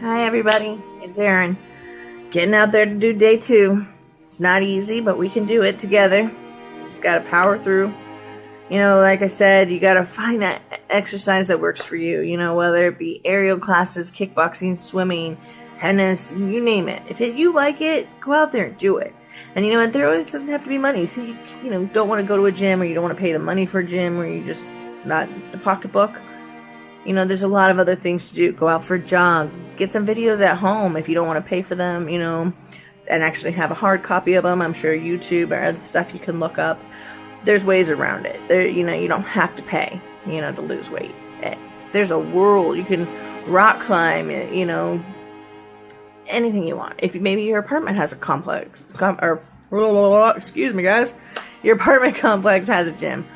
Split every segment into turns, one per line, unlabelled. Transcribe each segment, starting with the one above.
Hi everybody, it's Erin. Getting out there to do day 2. It's not easy, but we can do it together. Just gotta power through. You know, like I said, you gotta find that exercise that works for you. You know, whether it be aerial classes, kickboxing, swimming, tennis, you name it. If you like it, go out there and do it. And you know what, there always doesn't have to be money. So you know, don't want to go to a gym, or you don't want to pay the money for a gym, or you just not the pocketbook. You know, there's a lot of other things to do. Go out for a jog. Get some videos at home if you don't want to pay for them, you know, and actually have a hard copy of them. I'm sure YouTube or other stuff you can look up. There's ways around it. There, you know, you don't have to pay, you know, to lose weight. There's a world. You can rock climb, you know, anything you want. If maybe your apartment has a complex, excuse me, guys, your apartment complex has a gym.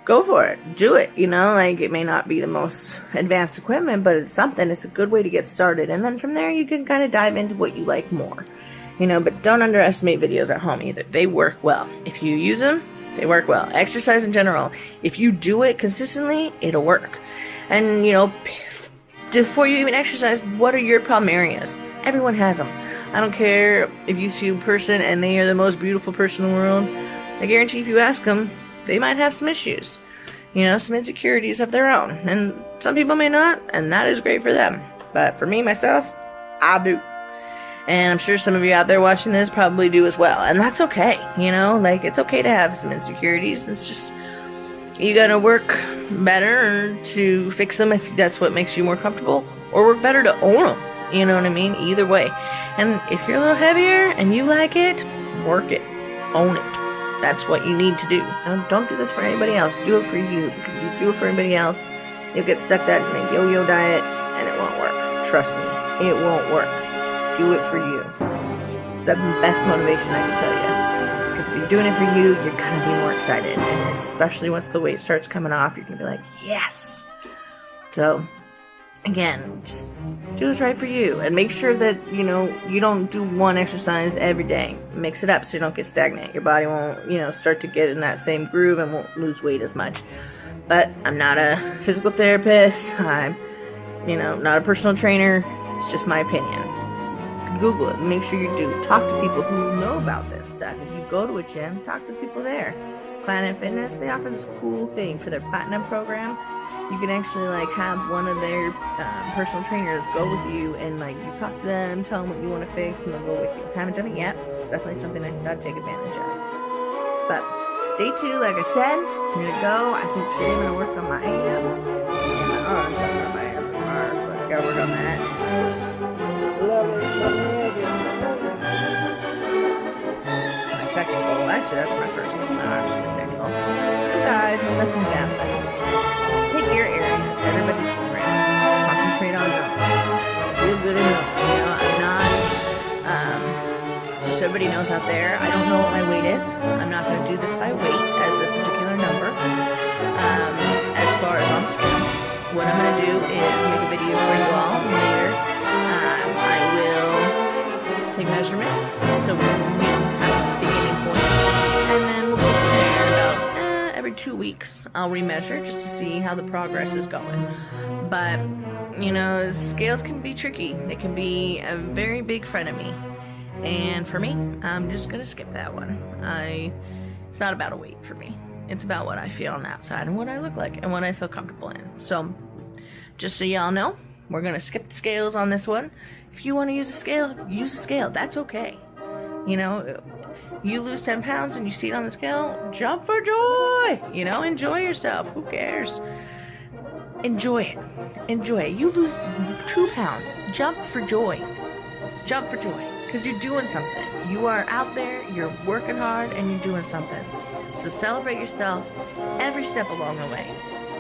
Go for it. Do it. You know, like, it may not be the most advanced equipment, but it's something. It's a good way to get started. And then from there, you can kind of dive into what you like more. You know, but don't underestimate videos at home either. They work well. If you use them, they work well. Exercise in general, if you do it consistently, it'll work. And, you know, before you even exercise, what are your problem areas? Everyone has them. I don't care if you see a person and they are the most beautiful person in the world. I guarantee if you ask them, they might have some issues, you know, some insecurities of their own. And some people may not, and that is great for them. But for me, myself, I do. And I'm sure some of you out there watching this probably do as well. And that's okay, you know, like, it's okay to have some insecurities. It's just, you gotta work better to fix them if that's what makes you more comfortable, or work better to own them, you know what I mean? Either way. And if you're a little heavier and you like it, work it, own it. That's what you need to do. Don't do this for anybody else. Do it for you. Because if you do it for anybody else, you'll get stuck that in a yo-yo diet, and it won't work. Trust me, it won't work. Do it for you. It's the best motivation I can tell you. Because if you're doing it for you, you're gonna be more excited. And especially once the weight starts coming off, you're gonna be like, yes. So, again, just do what's right for you, and make sure that, you know, you don't do one exercise every day. Mix it up so you don't get stagnant. Your body won't, you know, start to get in that same groove and won't lose weight as much. But I'm not a physical therapist. I'm, you know, not a personal trainer. It's just my opinion. Google it. Make sure you do. Talk to people who know about this stuff. If you go to a gym, talk to people there. Planet Fitness, they offer this cool thing for their Platinum program. You can actually, like, have one of their personal trainers go with you, and, like, you talk to them, tell them what you want to fix, and they'll go with you. Haven't done it yet. It's definitely something I'd take advantage of. But it's day 2, like I said. I'm gonna go. I think today I'm gonna work on my abs. I'm talking about my abs, but I gotta work on that. My second goal. Actually, that's my first goal. My arms are my second goal. Guys, it's stuff like that. Pick your areas. Everybody's different. Concentrate on those. Feel good in those. You know, I'm not, just so everybody knows out there, I don't know what my weight is. I'm not going to do this by weight as a particular number. As far as on a scale, what I'm going to do is make a video for you all later. I will take measurements, so we have a beginning point, and then we'll go from there. About every 2 weeks, I'll remeasure just to see how the progress is going. But, you know, scales can be tricky. They can be a very big friend of me. And for me, I'm just going to skip that one. It's not about a weight for me. It's about what I feel on the outside and what I look like and what I feel comfortable in. So, just so y'all know, we're going to skip the scales on this one. If you want to use a scale, use a scale. That's okay. You know, you lose 10 pounds and you see it on the scale, jump for joy. You know, enjoy yourself. Who cares? Enjoy it. Enjoy it. You lose 2 pounds, jump for joy. Jump for joy. Because you're doing something. You are out there, you're working hard, and you're doing something. So celebrate yourself every step along the way.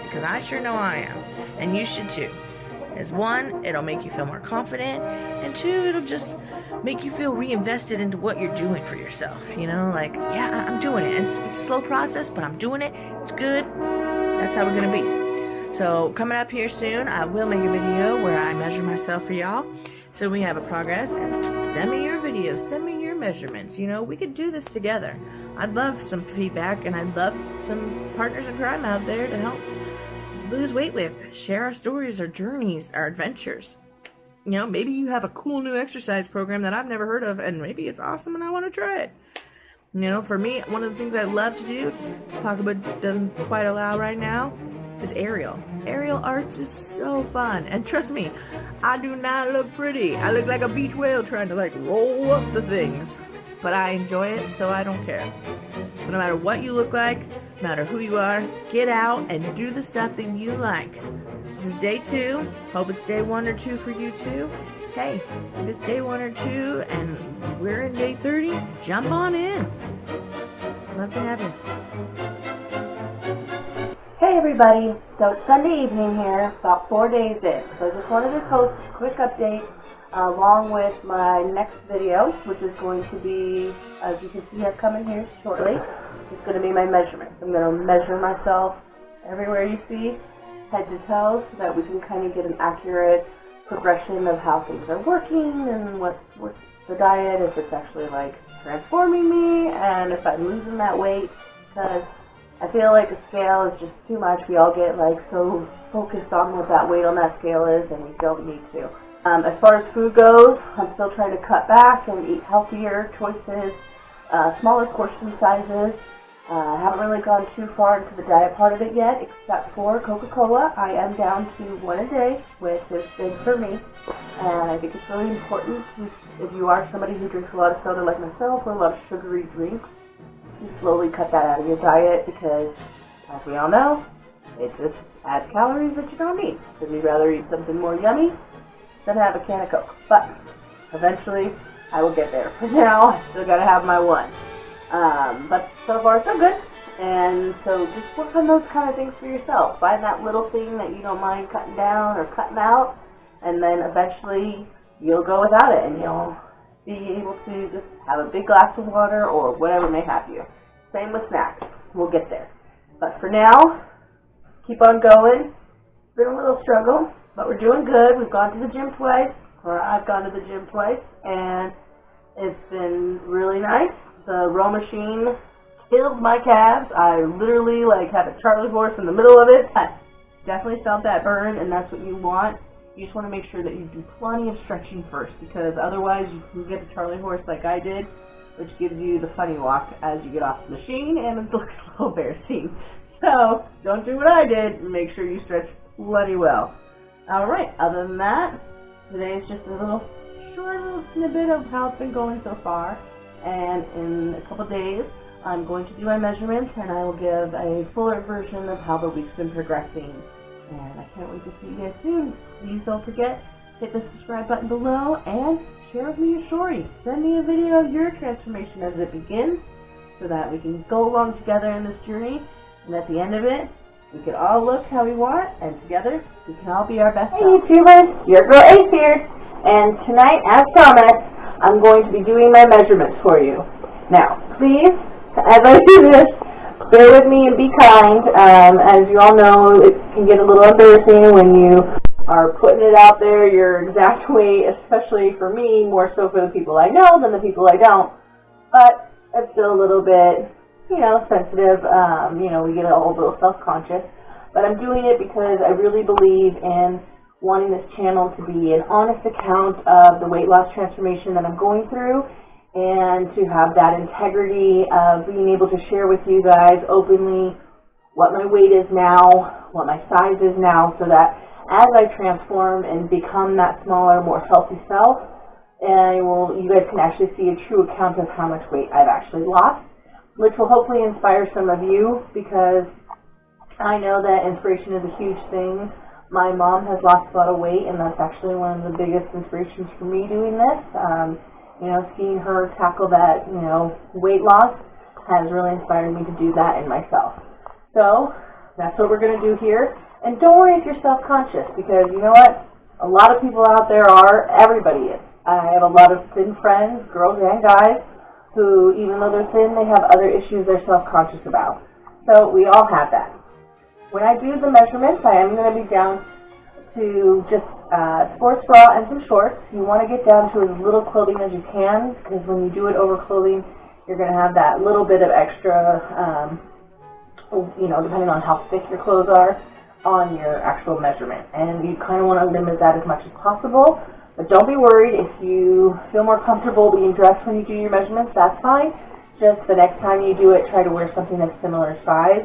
Because I sure know I am. And you should too. As one, it'll make you feel more confident. And 2, it'll just make you feel reinvested into what you're doing for yourself. You know, like, yeah, I'm doing it. It's a slow process, but I'm doing it. It's good. That's how we're going to be. So coming up here soon, I will make a video where I measure myself for y'all. So we have a progress, and send me your videos, send me your measurements. You know, we could do this together. I'd love some feedback, and I'd love some partners in crime out there to help lose weight with. Share our stories, our journeys, our adventures. You know, maybe you have a cool new exercise program that I've never heard of, and maybe it's awesome and I want to try it. You know, for me, one of the things I love to do, just talk about doesn't quite allow right now, is aerial. Aerial arts is so fun. And trust me, I do not look pretty. I look like a beach whale trying to like roll up the things. But I enjoy it, so I don't care. So no matter what you look like, no matter who you are, get out and do the stuff that you like. This is day 2. Hope it's day 1 or 2 for you too. Hey, if it's day 1 or 2 and we're in day 30, jump on in. Love to have you. Hey everybody, so it's Sunday evening here, about 4 days in. So I just wanted to post a quick update along with my next video, which is going to be, as you can see, coming here shortly. It's going to be my measurements. I'm going to measure myself everywhere you see, head to toe, so that we can kind of get an accurate progression of how things are working and what's the diet, if it's actually like transforming me, and if I'm losing that weight, because I feel like a scale is just too much. We all get like so focused on what that weight on that scale is, and we don't need to. As far as food goes, I'm still trying to cut back and eat healthier choices, smaller portion sizes. I haven't really gone too far into the diet part of it yet, except for Coca-Cola. I am down to 1 a day, which is big for me, and I think it's really important if you are somebody who drinks a lot of soda like myself or a lot of sugary drinks, you slowly cut that out of your diet, because, as we all know, it just adds calories that you don't need. So you'd rather eat something more yummy than have a can of Coke. But eventually, I will get there. For now, I still gotta have my 1. But so far, so good. And so just work on those kind of things for yourself. Find that little thing that you don't mind cutting down or cutting out, and then eventually you'll go without it, and you'll be able to just have a big glass of water or whatever may have you. Same with snacks. We'll get there. But for now, keep on going. It's been a little struggle, but we're doing good. We've gone to the gym twice, or I've gone to the gym twice, and it's been really nice. The row machine killed my calves. I literally like had a Charlie horse in the middle of it. I definitely felt that burn, and that's what you want. You just want to make sure that you do plenty of stretching first, because otherwise you can get the Charlie horse like I did, which gives you the funny walk as you get off the machine, and it looks a little embarrassing. So don't do what I did, and make sure you stretch plenty well. Alright, other than that, today is just a little short little snippet of how it's been going so far. And in a couple days, I'm going to do my measurements, and I will give a fuller version of how the week's been progressing. And I can't wait to see you guys soon. Please don't forget, hit the subscribe button below, and share with me your story. Send me a video of your transformation as it begins, so that we can go along together in this journey. And at the end of it, we can all look how we want, and together, we can all be our best selves. Hey YouTubers, your girl Ace here. And tonight, as promised, I'm going to be doing my measurements for you. Now, please, as I do this, bear with me and be kind. As you all know, it can get a little embarrassing when you are putting it out there, your exact weight, especially for me, more so for the people I know than the people I don't. But it's still a little bit, sensitive. We get a little self-conscious. But I'm doing it because I really believe in wanting this channel to be an honest account of the weight loss transformation that I'm going through, and to have that integrity of being able to share with you guys openly what my weight is now, what my size is now, so that as I transform and become that smaller, more healthy self, you guys can actually see a true account of how much weight I've actually lost, which will hopefully inspire some of you, because I know that inspiration is a huge thing. My mom has lost a lot of weight, and that's actually one of the biggest inspirations for me doing this. Seeing her tackle that, weight loss has really inspired me to do that in myself. So that's what we're going to do here. And don't worry if you're self-conscious, because you know what? A lot of people out there are. Everybody is. I have a lot of thin friends, girls and guys, who, even though they're thin, they have other issues they're self-conscious about. So we all have that. When I do the measurements, I am going to be down to just sports bra and some shorts. You want to get down to as little clothing as you can, because when you do it over clothing, you're going to have that little bit of extra, depending on how thick your clothes are. on your actual measurement, and you kind of want to limit that as much as possible. But don't be worried if you feel more comfortable being dressed when you do your measurements, that's fine. Just the next time you do it, try to wear something that's similar size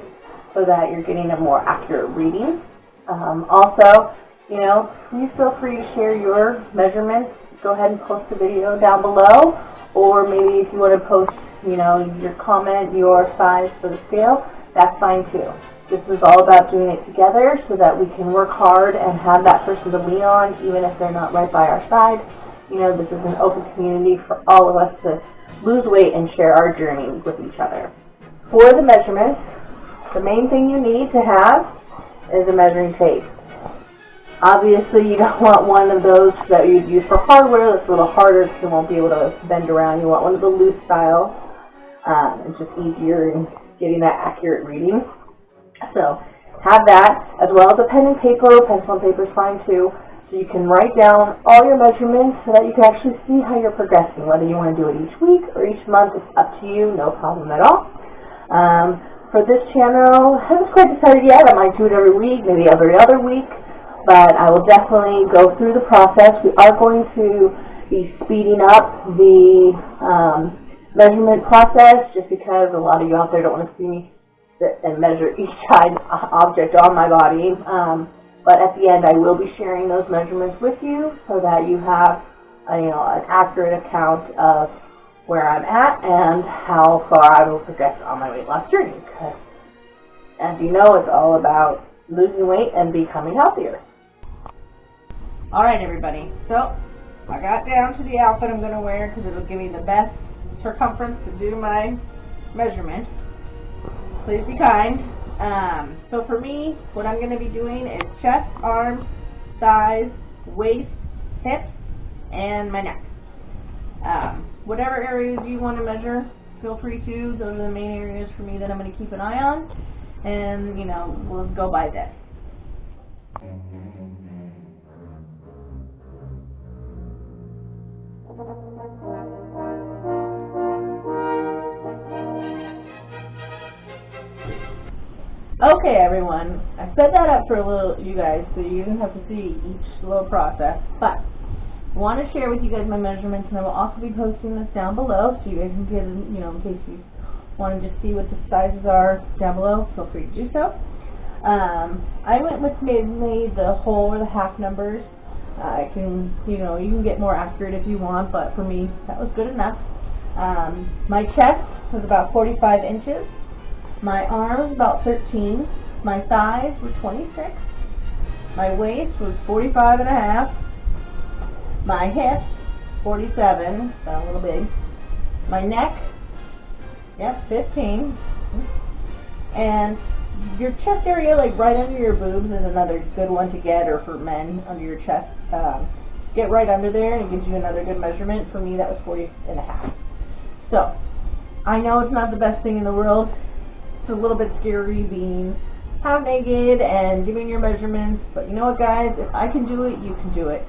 so that you're getting a more accurate reading. Also, you know, please feel free to share your measurements. Go ahead and post a video down below, or maybe if you want to post, you know, your comment, your size for the scale, that's fine too. This is all about doing it together so that we can work hard and have that person to lean on, even if they're not right by our side. You know, this is an open community for all of us to lose weight and share our journey with each other. For the measurements, the main thing you need to have is a measuring tape. Obviously, you don't want one of those that you'd use for hardware. That's a little harder because you won't be able to bend around. You want one of the loose style. It's just easier in getting that accurate reading. So have that, as well as a pen and paper. Pencil and paper is fine too. So you can write down all your measurements so that you can actually see how you're progressing. Whether you want to do it each week or each month, it's up to you. No problem at all. For this channel, I haven't quite decided yet. I might do it every week, maybe every other week. But I will definitely go through the process. We are going to be speeding up the measurement process just because a lot of you out there don't want to see me sit and measure each object on my body. But at the end, I will be sharing those measurements with you so that you have an accurate account of where I'm at and how far I will progress on my weight loss journey. Because, as you know, it's all about losing weight and becoming healthier. Alright everybody, so I got down to the outfit I'm going to wear because it'll give me the best circumference to do my measurement. Please be kind. So for me, what I'm going to be doing is chest, arms, thighs, waist, hips, and my neck. Whatever areas you want to measure, feel free to. Those are the main areas for me that I'm going to keep an eye on. And, you know, we'll go by this. Okay everyone, I set that up for a little, you guys, so you don't have to see each little process, but I want to share with you guys my measurements, and I will also be posting this down below so you guys can get, you know, in case you want to just see what the sizes are down below, feel free to do so. I went with mainly the whole or the half numbers. I can, you know, you can get more accurate if you want, but for me, that was good enough. My chest was about 45 inches. My arms about 13. My thighs were 26. My waist was 45 and a half. My hips, 47, got a little big. My neck, yep, 15. And your chest area, like right under your boobs, is another good one to get, or for men, under your chest. Get right under there and it gives you another good measurement. For me, that was 40 and a half. So, I know it's not the best thing in the world. It's a little bit scary being half naked and giving your measurements, but you know what guys, if I can do it, you can do it.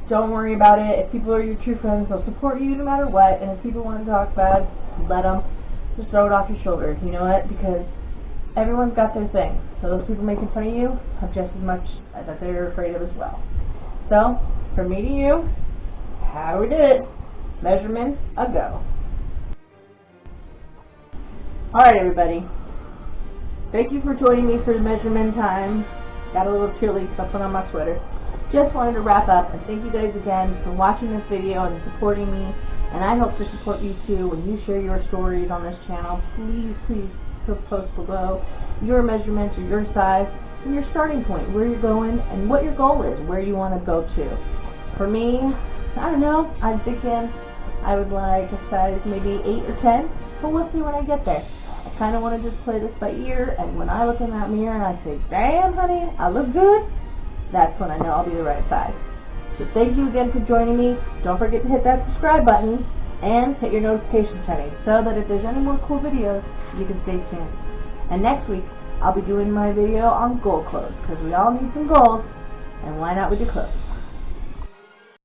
Don't worry about it. If people are your true friends, they'll support you no matter what, and if people want to talk bad, let them. Just throw it off your shoulders, you know what, because everyone's got their thing. So those people making fun of you have just as much that they're afraid of as well. So, from me to you, how we did it. Measurements a go. Alright everybody. Thank you for joining me for the measurement time. Got a little chilly, so I put on my sweater. Just wanted to wrap up and thank you guys again for watching this video and supporting me. And I hope to support you too when you share your stories on this channel. Please post below your measurements or your size and your starting point, where you're going and what your goal is, where you want to go to. For me, I don't know, I'm thinking I would like a size maybe 8 or 10, but we'll see when I get there. I kind of want to just play this by ear, and when I look in that mirror and I say, damn honey, I look good, that's when I know I'll be the right size. So thank you again for joining me. Don't forget to hit that subscribe button and hit your notifications honey, so that if there's any more cool videos, you can stay tuned. And next week, I'll be doing my video on goal clothes, because we all need some goals, and why not with your clothes?